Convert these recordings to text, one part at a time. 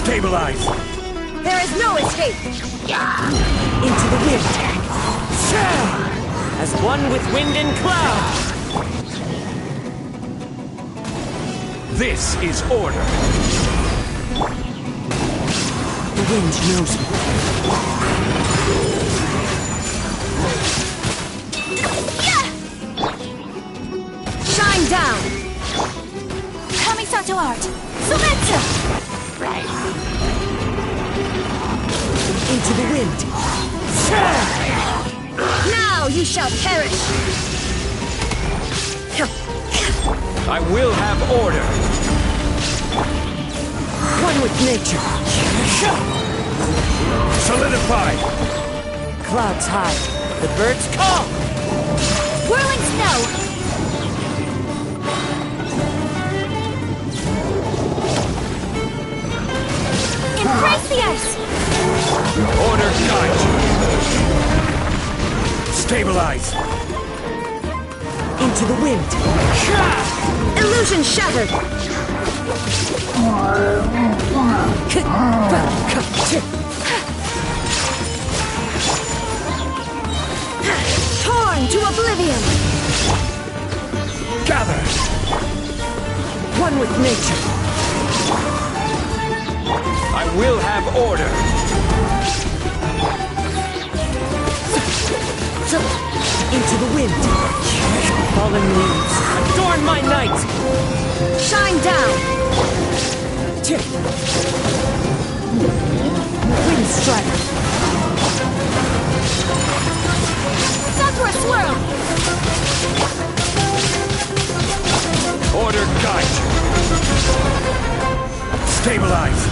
Stabilize! There is no escape! Into the wind! As one with wind and cloud! This is order! The wind knows me. Shine down! Kamisato art! Sumetsu! Into the wind! Now you shall perish! I will have order! One with nature! Solidify! Clouds high, the birds call! Whirling snow! Embrace the ice! Order guide you! Stabilize! Into the wind! Illusion shattered! Torn to oblivion! Gather! One with nature! I will have order! Into the wind! Fallen leaves, adorn my night! Shine down! Wind strike! Sakura swirl! Order guide you! Stabilize!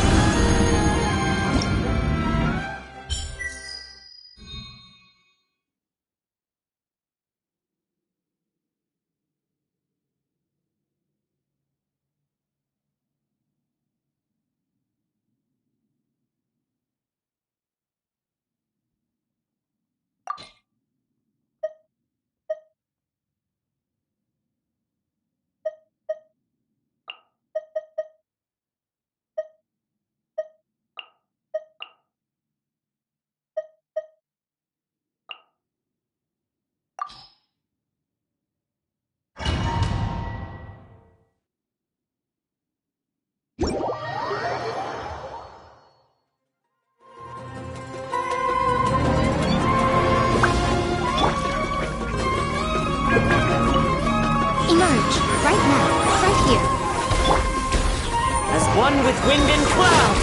wind and cloud.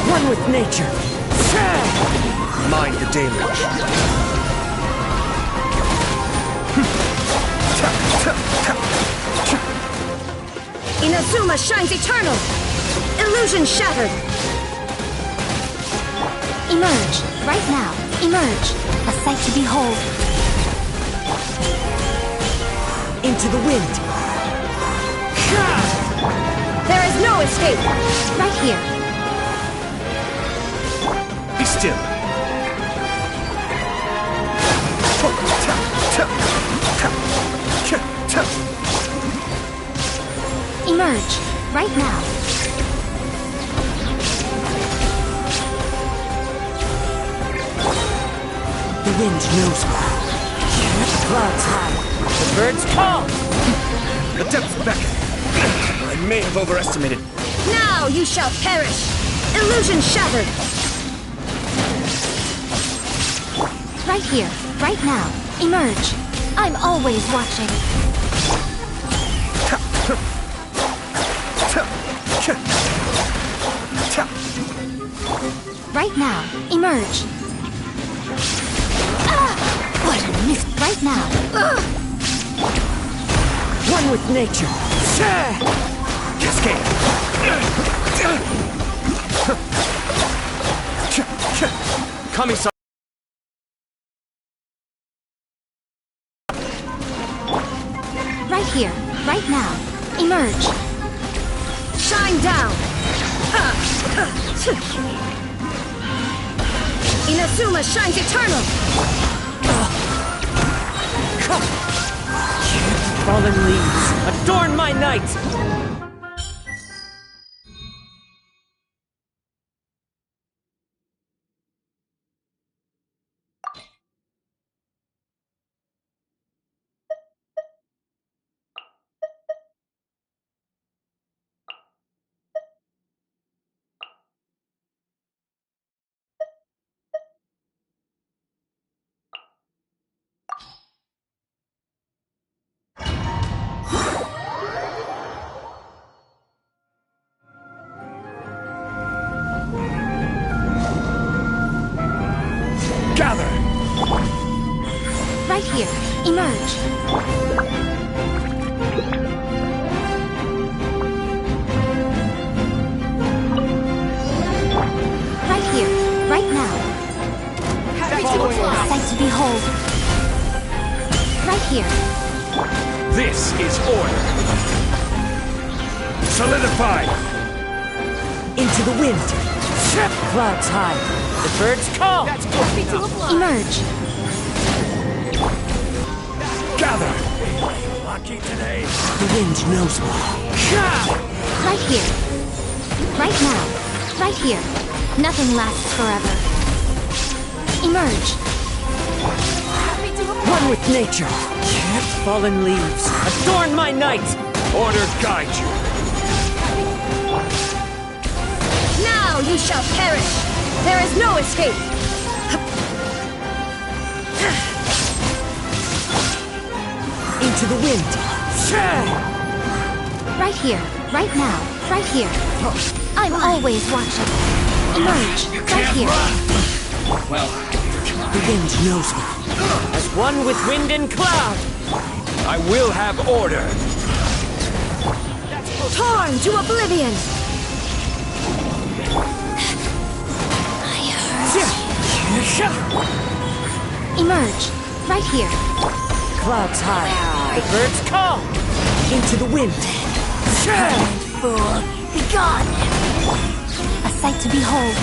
One with nature. Mind the deluge. Inazuma shines eternal! Illusion shattered! Emerge, right now. Emerge. A sight to behold. Into the wind. There is no escape! Right here. Be still. Emerge, right now. The wind knows me. Clouds high. The birds call. The depths beckon. I may have overestimated. Now you shall perish! Illusion shattered! Right here, right now. Emerge. I'm always watching. Right now. Emerge. What a miss. Right now. One with nature. Cascade. Kami-san. Right here, right now. Emerge. Shine down! Inazuma shines eternal! Fallen leaves. Adorn my night. Gather. Right here. Emerge. Right here. Right now. Sight to behold. Right here. This is order. Solidify. Into the wind. Clouds high. The birds call. Emerge. Gather. Lucky today. The wind knows me. Right here. Right now. Right here. Nothing lasts forever. Emerge. One with nature. Fallen leaves. Adorn my night. Order guide you. Now you shall perish! There is no escape! Into the wind. Right here. Right now. Right here. I'm always watching. Emerge. Right here. The wind knows me. As one with wind and cloud. I will have order. Torn to oblivion! Emerge. Right here. Clouds high. The birds call. Into the wind. Fool. Be gone. A sight to behold.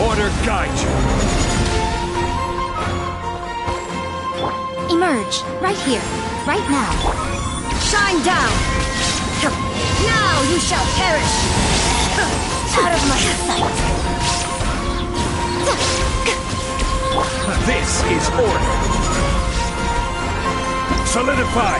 Order guide you. Emerge. Right here. Right now. Shine down! Now you shall perish! Out of my sight. This is order. Solidify.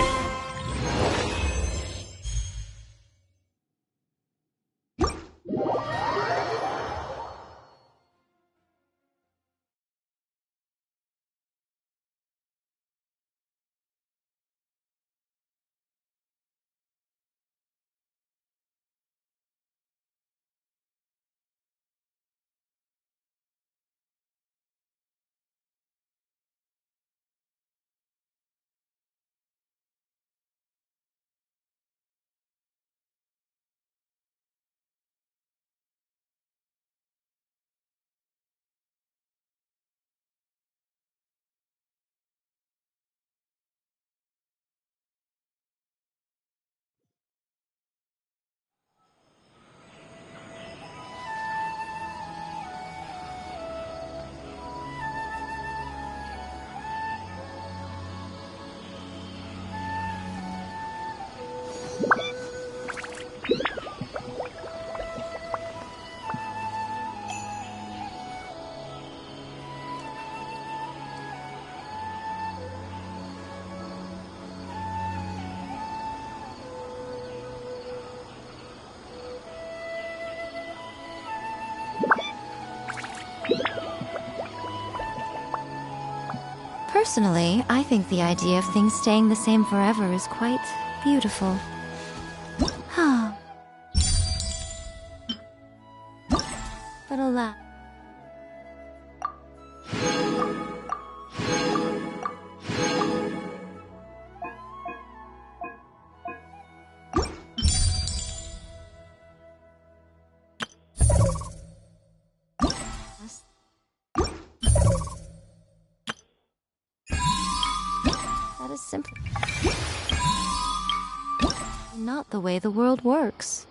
Personally, I think the idea of things staying the same forever is quite beautiful. But alas. That is simply not the way the world works.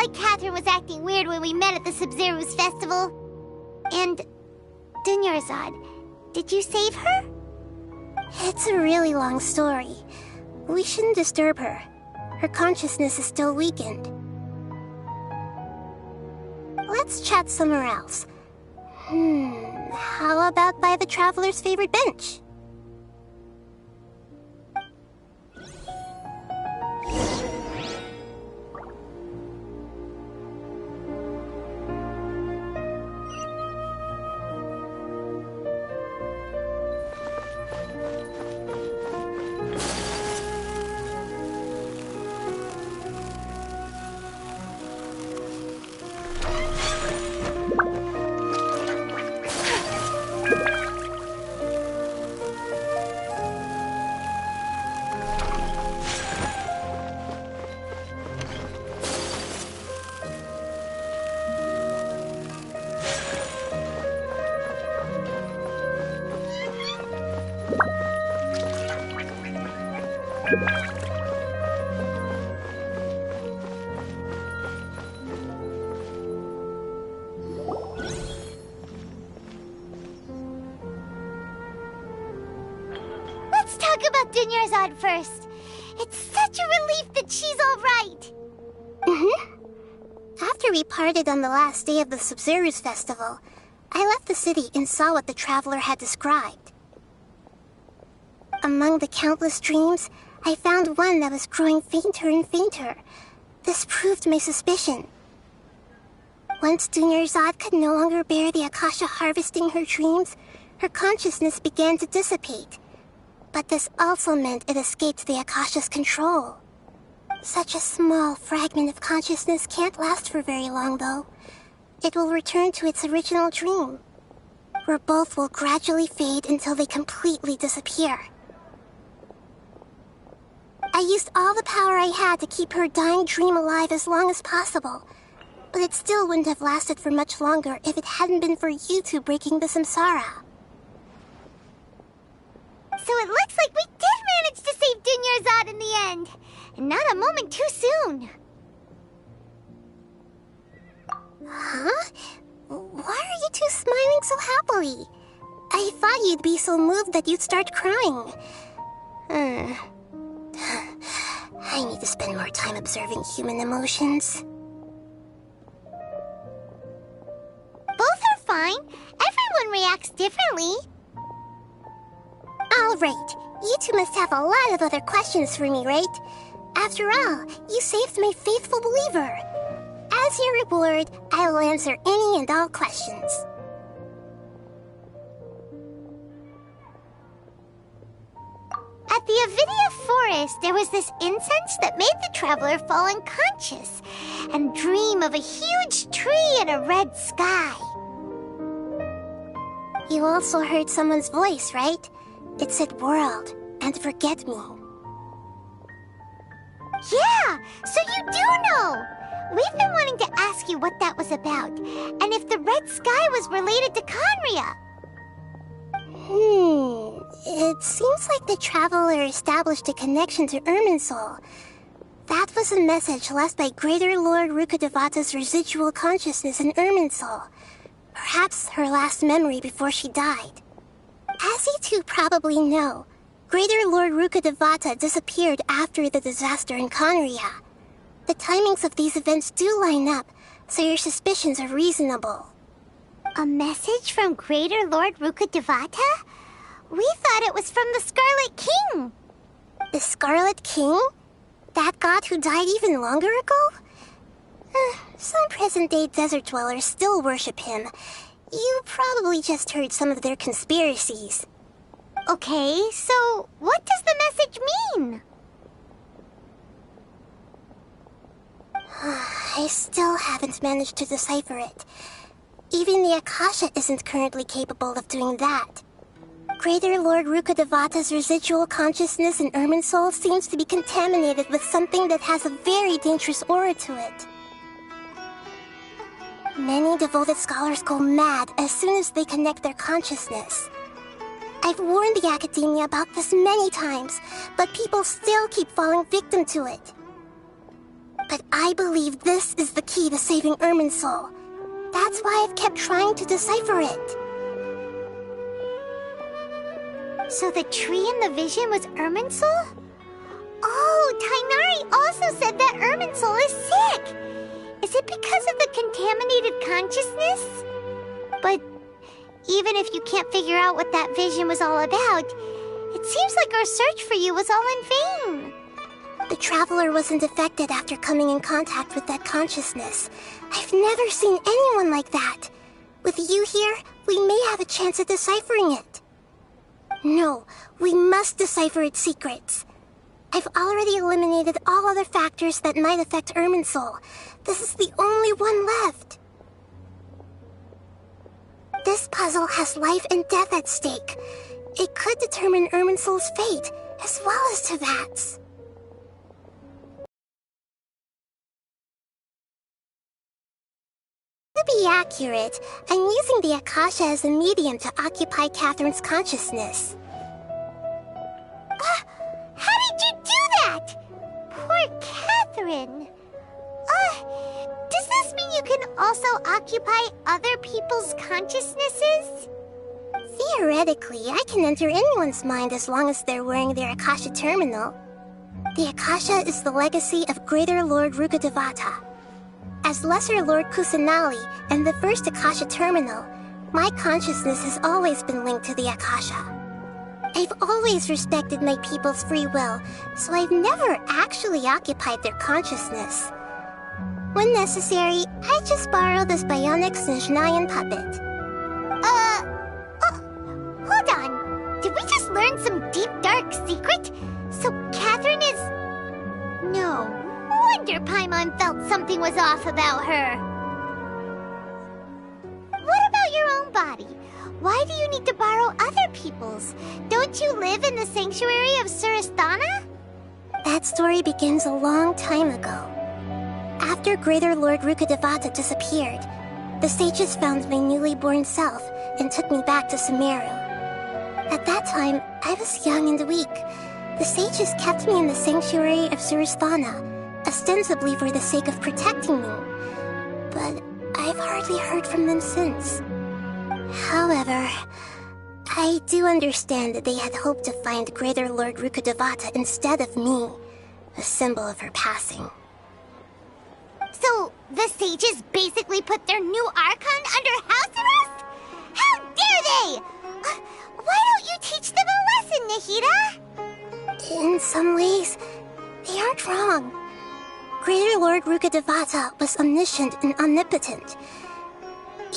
like Catherine was acting weird when we met at the Sub-Zero's festival. And... Dunyarzad, did you save her? It's a really long story. We shouldn't disturb her. Her consciousness is still weakened. Let's chat somewhere else. How about by the Traveler's favorite bench? Let's talk about Dunyarzad first. It's such a relief that she's all right. After we parted on the last day of the Sub-Zero's festival, I left the city and saw what the Traveler had described. Among the countless dreams, I found one that was growing fainter and fainter. This proved my suspicion. Once Dunyarzad could no longer bear the Akasha harvesting her dreams, her consciousness began to dissipate. But this also meant it escaped the Akasha's control. Such a small fragment of consciousness can't last for very long, though. It will return to its original dream, where both will gradually fade until they completely disappear. I used all the power I had to keep her dying dream alive as long as possible, but it still wouldn't have lasted for much longer if it hadn't been for you two breaking the samsara. So it looks like we did manage to save Dunyarzad in the end. And not a moment too soon. Huh? Why are you two smiling so happily? I thought you'd be so moved that you'd start crying. I need to spend more time observing human emotions. Both are fine. Everyone reacts differently. All right. You two must have a lot of other questions for me, right? After all, you saved my faithful believer. As your reward, I will answer any and all questions. At the Avidia forest, there was this incense that made the Traveler fall unconscious and dream of a huge tree and a red sky. You also heard someone's voice, right? It said world and forget me. Yeah, so you do know! We've been wanting to ask you what that was about, and if the red sky was related to Conria. It seems like the Traveler established a connection to Irminsul. That was a message left by Greater Lord Rukkhadevata's residual consciousness in Irminsul. Perhaps her last memory before she died. As you two probably know, Greater Lord Rukkhadevata disappeared after the disaster in Conria. The timings of these events do line up, so your suspicions are reasonable. A message from Greater Lord Rukkhadevata? We thought it was from the Scarlet King. The Scarlet King? That god who died even longer ago? Some present-day desert dwellers still worship him. You probably just heard some of their conspiracies. Okay, so what does the message mean? I still haven't managed to decipher it. Even the Akasha isn't currently capable of doing that. Greater Lord Rukkhadevata's residual consciousness in Irminsul seems to be contaminated with something that has a very dangerous aura to it. Many devoted scholars go mad as soon as they connect their consciousness. I've warned the academia about this many times, but people still keep falling victim to it. But I believe this is the key to saving Irminsul. That's why I've kept trying to decipher it. So the tree in the vision was Irminsul? Oh, Tainari also said that Irminsul is sick! Is it because of the contaminated consciousness? But even if you can't figure out what that vision was all about, it seems like our search for you was all in vain. The Traveler wasn't affected after coming in contact with that consciousness. I've never seen anyone like that. With you here, we may have a chance at deciphering it. No, we must decipher its secrets. I've already eliminated all other factors that might affect Irminsul. This is the only one left. This puzzle has life and death at stake. It could determine Irminsul's fate, as well as Tevat's. To be accurate, I'm using the Akasha as a medium to occupy Catherine's consciousness. How did you do that? Poor Catherine. Does this mean you can also occupy other people's consciousnesses? Theoretically, I can enter anyone's mind as long as they're wearing their Akasha terminal. The Akasha is the legacy of Greater Lord Rukkhadevata. As Lesser Lord Kusanali and the first Akasha terminal, my consciousness has always been linked to the Akasha. I've always respected my people's free will, so I've never actually occupied their consciousness. When necessary, I just borrow this bionic Snezhnayan puppet. Hold on. Did we just learn some deep, dark secret? So Catherine is... No wonder Paimon felt something was off about her. What about your own body? Why do you need to borrow other people's? Don't you live in the sanctuary of Surasthana? That story begins a long time ago. After Greater Lord Rukkhadevata disappeared, the sages found my newly born self and took me back to Sumeru. At that time, I was young and weak. The sages kept me in the sanctuary of Surasthana, ostensibly for the sake of protecting me. But I've hardly heard from them since. However, I do understand that they had hoped to find Greater Lord Rukkhadevata instead of me, a symbol of her passing. So, the sages basically put their new Archon under house arrest? How dare they! Why don't you teach them a lesson, Nahida? In some ways, they aren't wrong. Greater Lord Rukkhadevata was omniscient and omnipotent.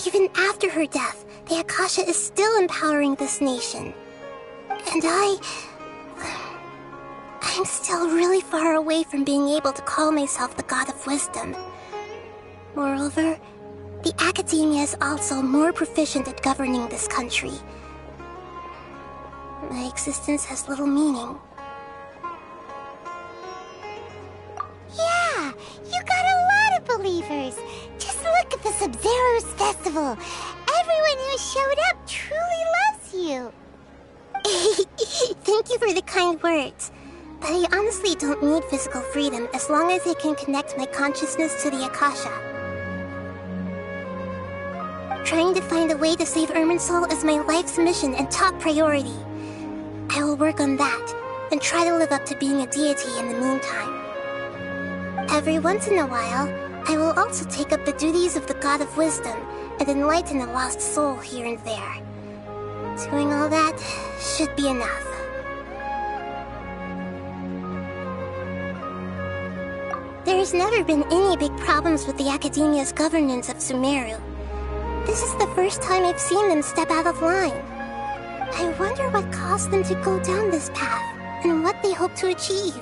Even after her death, the Akasha is still empowering this nation. And I'm still really far away from being able to call myself the God of Wisdom. Moreover, the Academia is also more proficient at governing this country. My existence has little meaning. Yeah, you got a lot of believers. Just look at the Sub-Zero's festival. Everyone who showed up truly loves you. Thank you for the kind words. But I honestly don't need physical freedom as long as I can connect my consciousness to the Akasha. Trying to find a way to save Irminsul is my life's mission and top priority. I will work on that, and try to live up to being a deity in the meantime. Every once in a while, I will also take up the duties of the God of Wisdom and enlighten a lost soul here and there. Doing all that should be enough. There's never been any big problems with the Academia's governance of Sumeru. This is the first time I've seen them step out of line. I wonder what caused them to go down this path, and what they hope to achieve.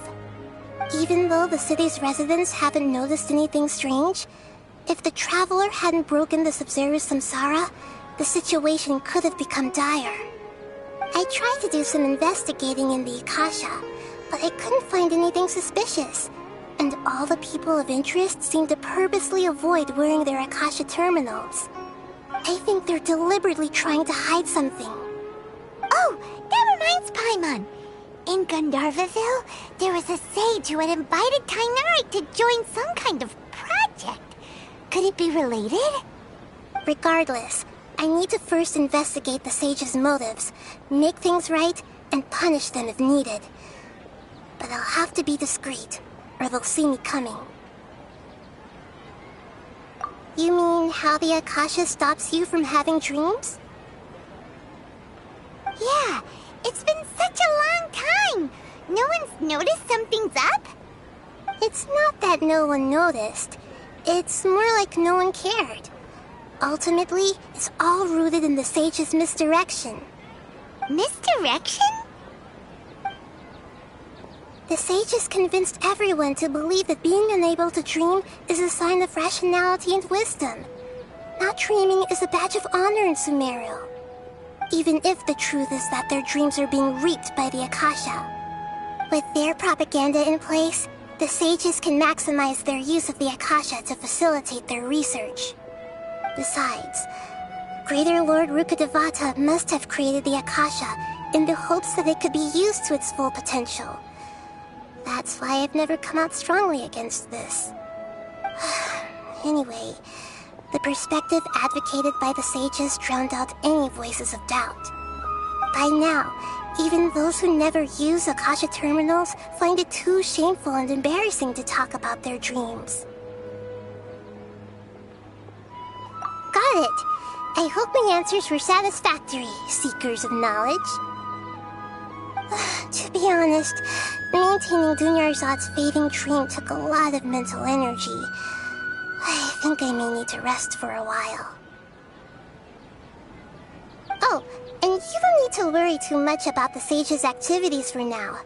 Even though the city's residents haven't noticed anything strange, if the Traveler hadn't broken the Sub-Zero samsara, the situation could have become dire. I tried to do some investigating in the Akasha, but I couldn't find anything suspicious. And all the people of interest seem to purposely avoid wearing their Akasha terminals. I think they're deliberately trying to hide something. Oh, that reminds Paimon. In Gandharvaville, there was a sage who had invited Tainari to join some kind of project. Could it be related? Regardless, I need to first investigate the sage's motives, make things right, and punish them if needed. But I'll have to be discreet, or they'll see me coming. You mean how the Akasha stops you from having dreams? Yeah, it's been such a long time. No one's noticed something's up? It's not that no one noticed. It's more like no one cared. Ultimately, it's all rooted in the sage's misdirection. Misdirection? The sages convinced everyone to believe that being unable to dream is a sign of rationality and wisdom. Not dreaming is a badge of honor in Sumeru. Even if the truth is that their dreams are being reaped by the Akasha. With their propaganda in place, the sages can maximize their use of the Akasha to facilitate their research. Besides, Greater Lord Rukkhadevata must have created the Akasha in the hopes that it could be used to its full potential. That's why I've never come out strongly against this. Anyway, the perspective advocated by the sages drowned out any voices of doubt. By now, even those who never use Akasha terminals find it too shameful and embarrassing to talk about their dreams. Got it! I hope my answers were satisfactory, seekers of knowledge. To be honest, maintaining Dunyarzad's fading dream took a lot of mental energy. I think I may need to rest for a while. Oh, and you don't need to worry too much about the sage's activities for now.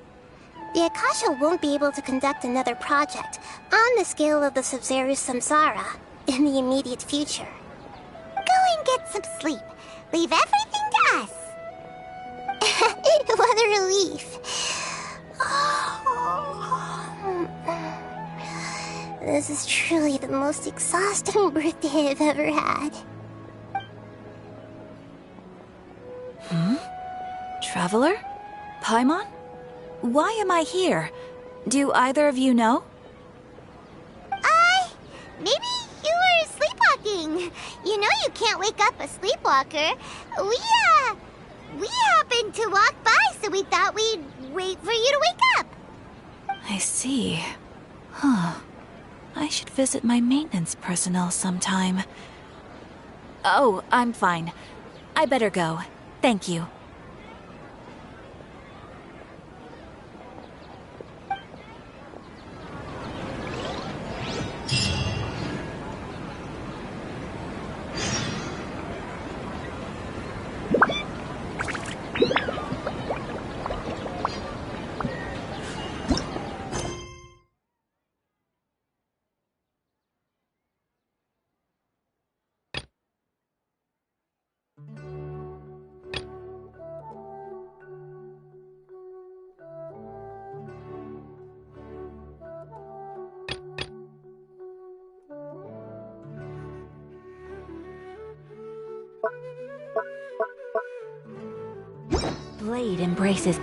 The Akasha won't be able to conduct another project on the scale of the Sub-Zero Samsara in the immediate future. Go and get some sleep. Leave everything to us. What a relief. This is truly the most exhausting birthday I've ever had. Traveler? Paimon? Why am I here? Do either of you know? Maybe you were sleepwalking. You know you can't wake up a sleepwalker. We happened to walk by, so we thought we'd wait for you to wake up. I see. Huh. I should visit my maintenance personnel sometime. Oh, I'm fine. I better go. Thank you. Blade embraces.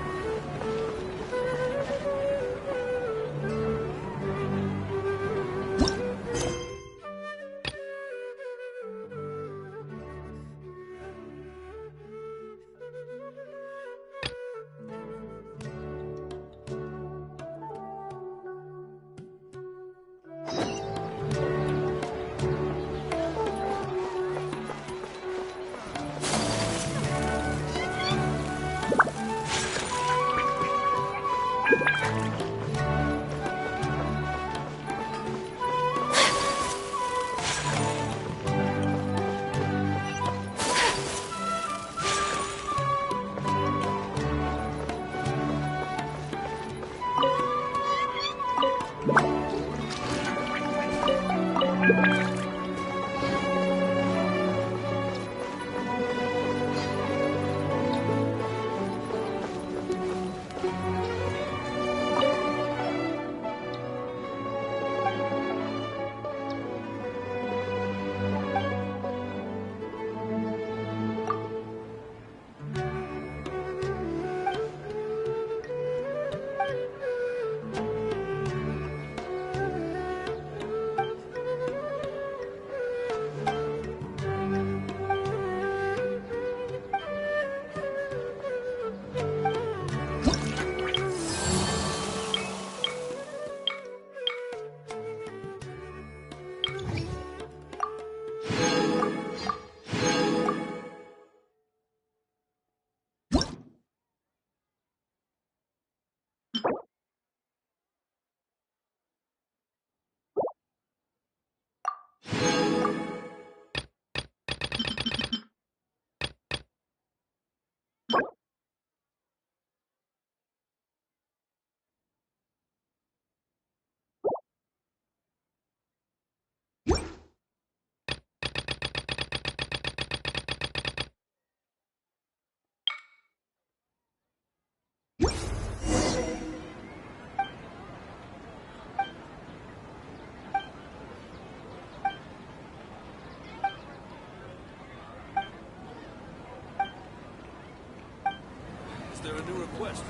there a new request?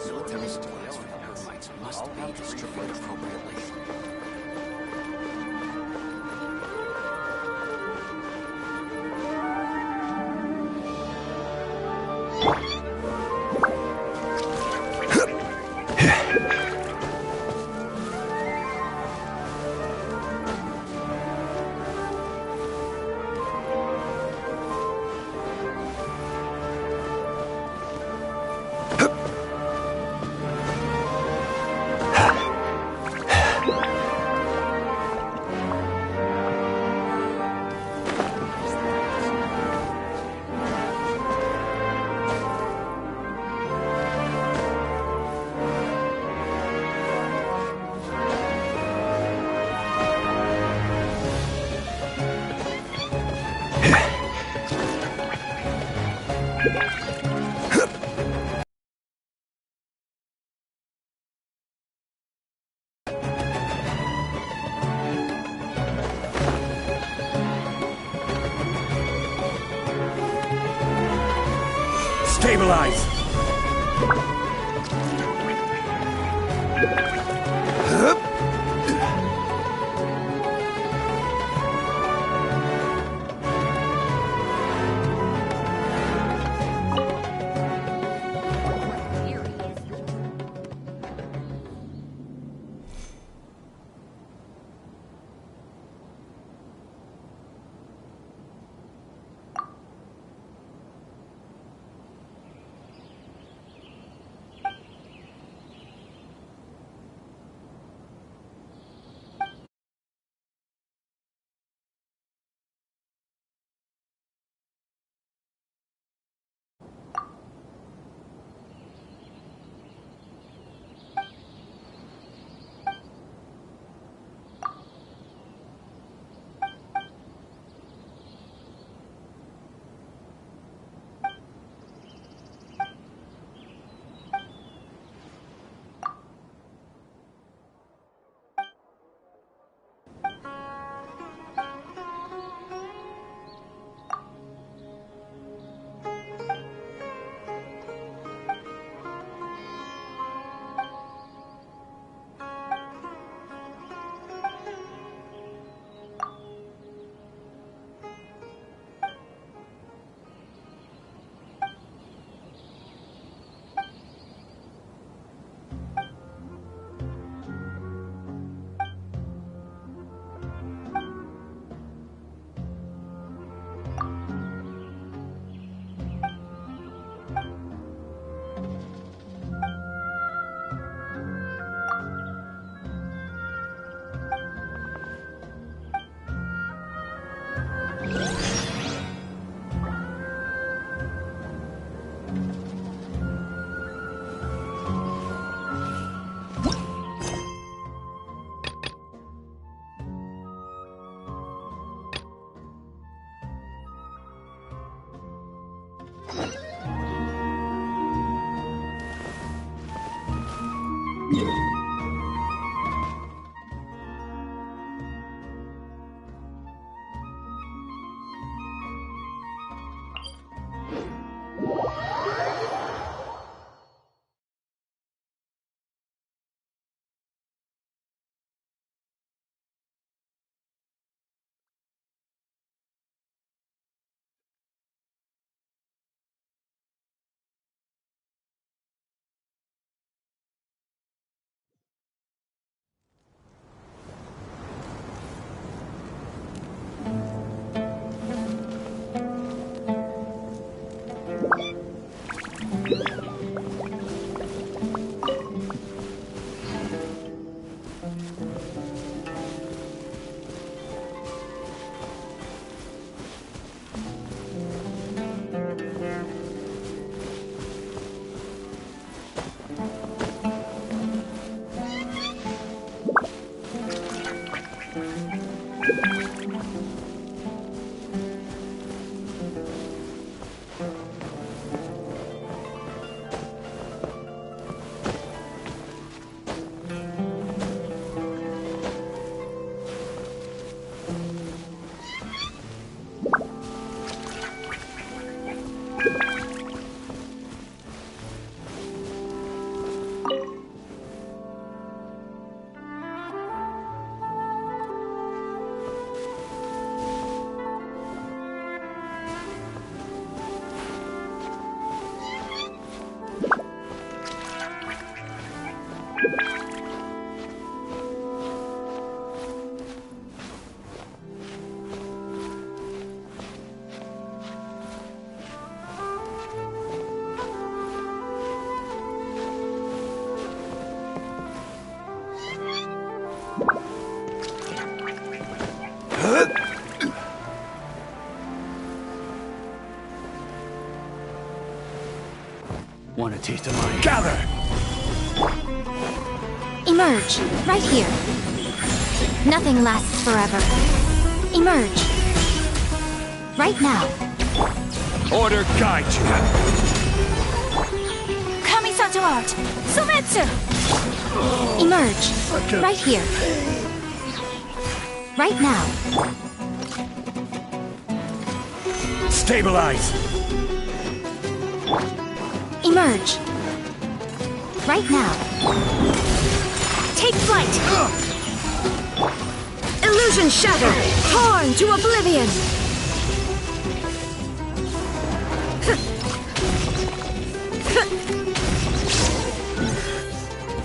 Military supplies for the Eremites must be distributed appropriately. Stabilize! a taste of mine. Gather! Emerge, right here. Nothing lasts forever. Emerge. Right now. Order guide you. Kamisato art! Sumetsu! Emerge, right here. Right now. Stabilize! Emerge. Right now. Take flight! Illusion shattered! Torn to oblivion!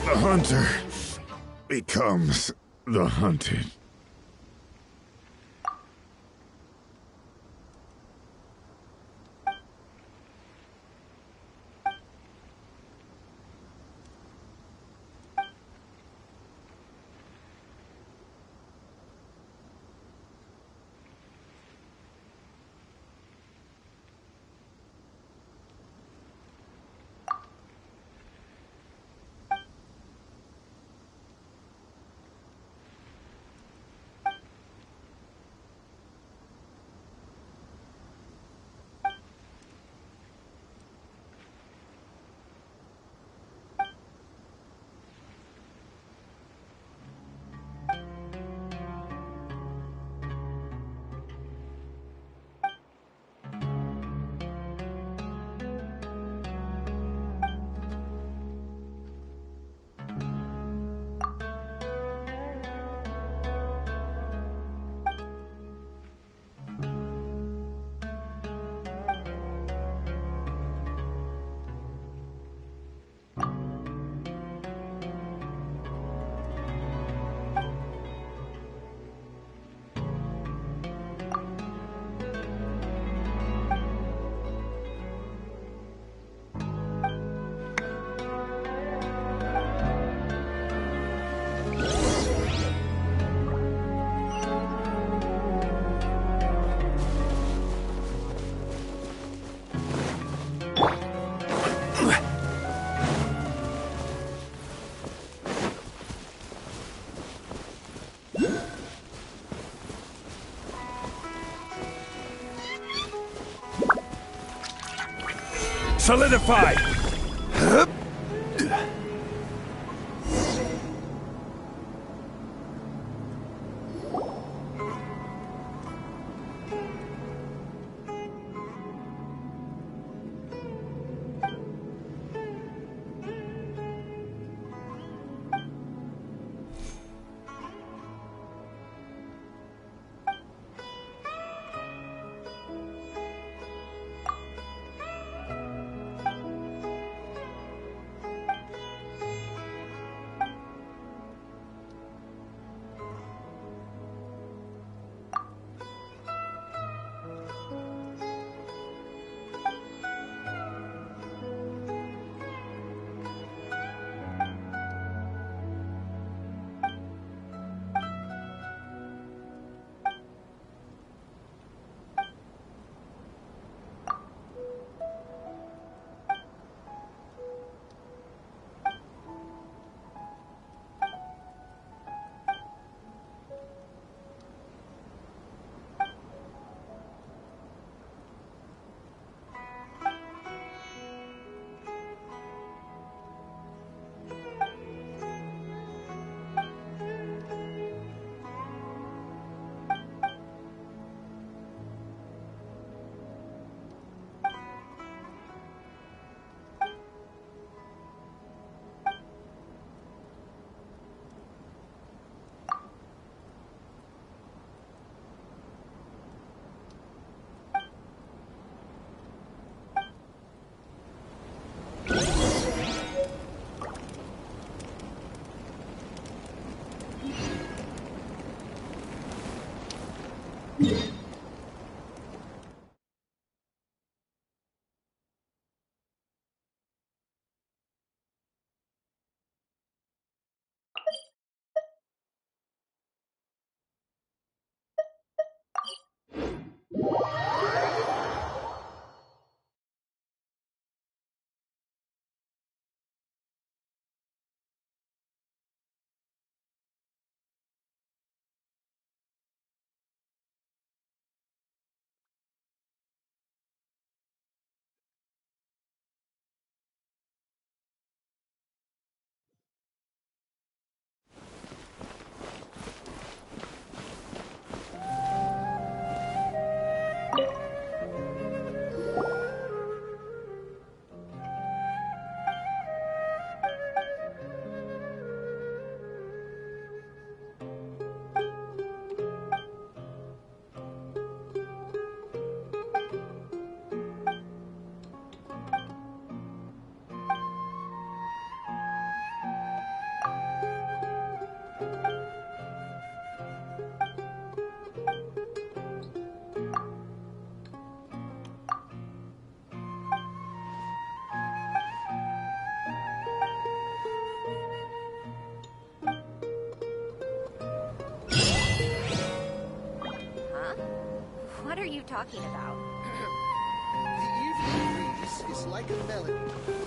The hunter becomes the hunted. Solidify! talking about. The evening breeze is like a melody.